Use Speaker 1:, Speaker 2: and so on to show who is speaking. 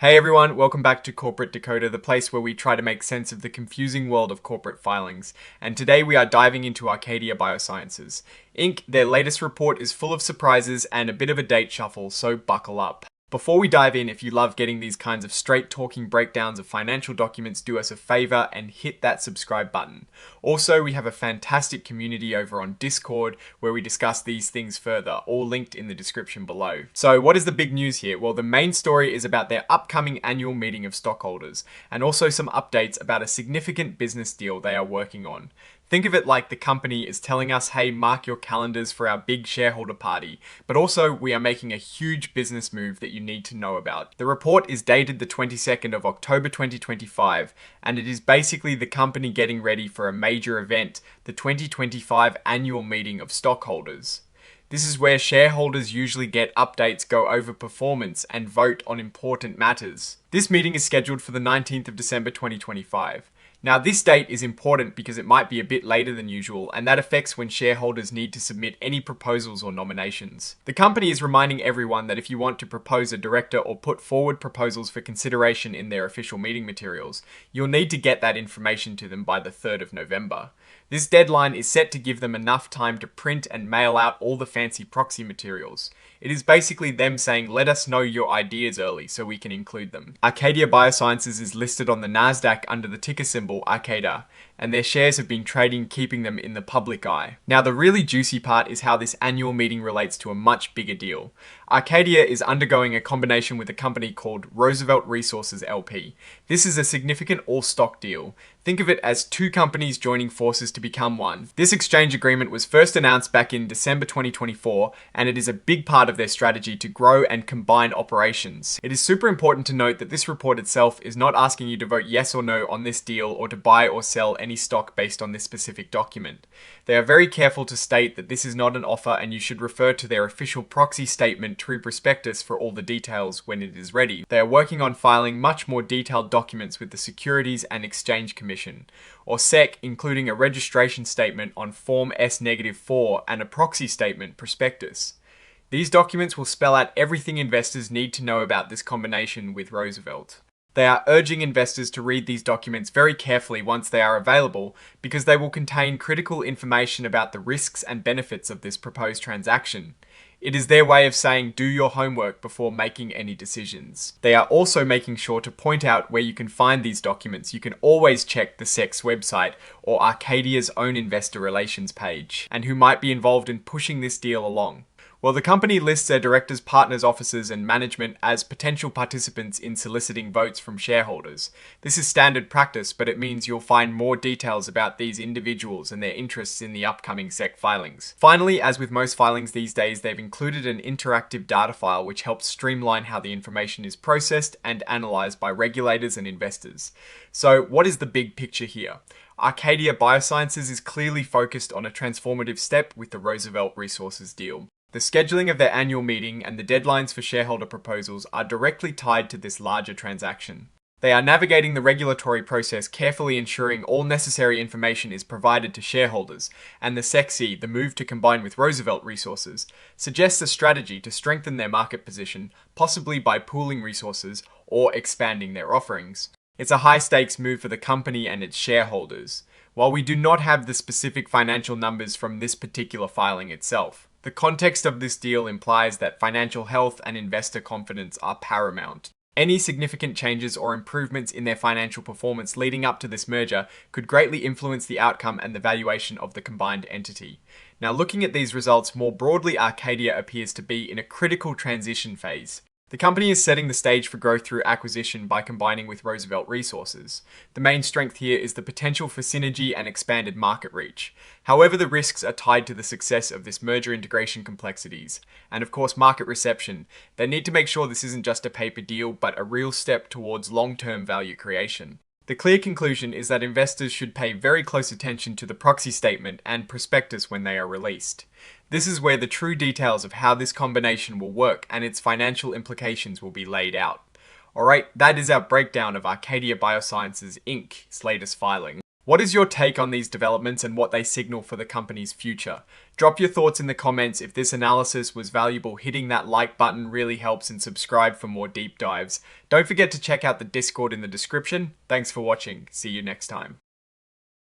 Speaker 1: Hey everyone, welcome back to Corporate Decoder, the place where we try to make sense of the confusing world of corporate filings. And today we are diving into Arcadia Biosciences. Inc., their latest report is full of surprises and a bit of a date shuffle, so buckle up. Before we dive in, if you love getting these kinds of straight-talking breakdowns of financial documents, do us a favor and hit that subscribe button. Also, we have a fantastic community over on Discord where we discuss these things further, all linked in the description below. So what is the big news here? Well, the main story is about their upcoming annual meeting of stockholders, and also some updates about a significant business deal they are working on. Think of it like the company is telling us, hey, mark your calendars for our big shareholder party, but also we are making a huge business move that you need to know about. The report is dated the 22nd of October 2025, and it is basically the company getting ready for a major event, the 2025 annual meeting of stockholders. This is where shareholders usually get updates, go over performance, and vote on important matters. This meeting is scheduled for the 19th of December 2025. Now, this date is important because it might be a bit later than usual, and that affects when shareholders need to submit any proposals or nominations. The company is reminding everyone that if you want to propose a director or put forward proposals for consideration in their official meeting materials, you'll need to get that information to them by the 3rd of November. This deadline is set to give them enough time to print and mail out all the fancy proxy materials. It is basically them saying, let us know your ideas early so we can include them. Arcadia Biosciences is listed on the Nasdaq under the ticker symbol ARCADA, and their shares have been trading, keeping them in the public eye. Now, the really juicy part is how this annual meeting relates to a much bigger deal. Arcadia is undergoing a combination with a company called Roosevelt Resources LP. This is a significant all-stock deal. Think of it as two companies joining forces to become one. This exchange agreement was first announced back in December 2024, and it is a big part of their strategy to grow and combine operations. It is super important to note that this report itself is not asking you to vote yes or no on this deal or to buy or sell any stock based on this specific document. They are very careful to state that this is not an offer, and you should refer to their official proxy statement true prospectus for all the details when it is ready. They are working on filing much more detailed documents with the Securities and Exchange Commission, or SEC, including a registration statement on Form S-4 and a proxy statement prospectus. These documents will spell out everything investors need to know about this combination with Roosevelt. They are urging investors to read these documents very carefully once they are available, because they will contain critical information about the risks and benefits of this proposed transaction. It is their way of saying do your homework before making any decisions. They are also making sure to point out where you can find these documents. You can always check the SEC's website or Arcadia's own investor relations page, and who might be involved in pushing this deal along. Well, the company lists their directors, partners, officers, and management as potential participants in soliciting votes from shareholders. This is standard practice, but it means you'll find more details about these individuals and their interests in the upcoming SEC filings. Finally, as with most filings these days, they've included an interactive data file which helps streamline how the information is processed and analyzed by regulators and investors. So, what is the big picture here? Arcadia Biosciences is clearly focused on a transformative step with the Roosevelt Resources deal. The scheduling of their annual meeting and the deadlines for shareholder proposals are directly tied to this larger transaction. They are navigating the regulatory process, carefully ensuring all necessary information is provided to shareholders, and the SEC, the move to combine with Roosevelt Resources, suggests a strategy to strengthen their market position, possibly by pooling resources or expanding their offerings. It's a high-stakes move for the company and its shareholders. While we do not have the specific financial numbers from this particular filing itself, the context of this deal implies that financial health and investor confidence are paramount. Any significant changes or improvements in their financial performance leading up to this merger could greatly influence the outcome and the valuation of the combined entity. Now, looking at these results more broadly, Arcadia appears to be in a critical transition phase. The company is setting the stage for growth through acquisition by combining with Roosevelt Resources. The main strength here is the potential for synergy and expanded market reach. However, the risks are tied to the success of this merger integration complexities, and of course market reception. They need to make sure this isn't just a paper deal, but a real step towards long-term value creation. The clear conclusion is that investors should pay very close attention to the proxy statement and prospectus when they are released. This is where the true details of how this combination will work and its financial implications will be laid out. Alright, that is our breakdown of Arcadia Biosciences Inc.'s latest filing. What is your take on these developments and what they signal for the company's future? Drop your thoughts in the comments. If this analysis was valuable, hitting that like button really helps, and subscribe for more deep dives. Don't forget to check out the Discord in the description. Thanks for watching. See you next time.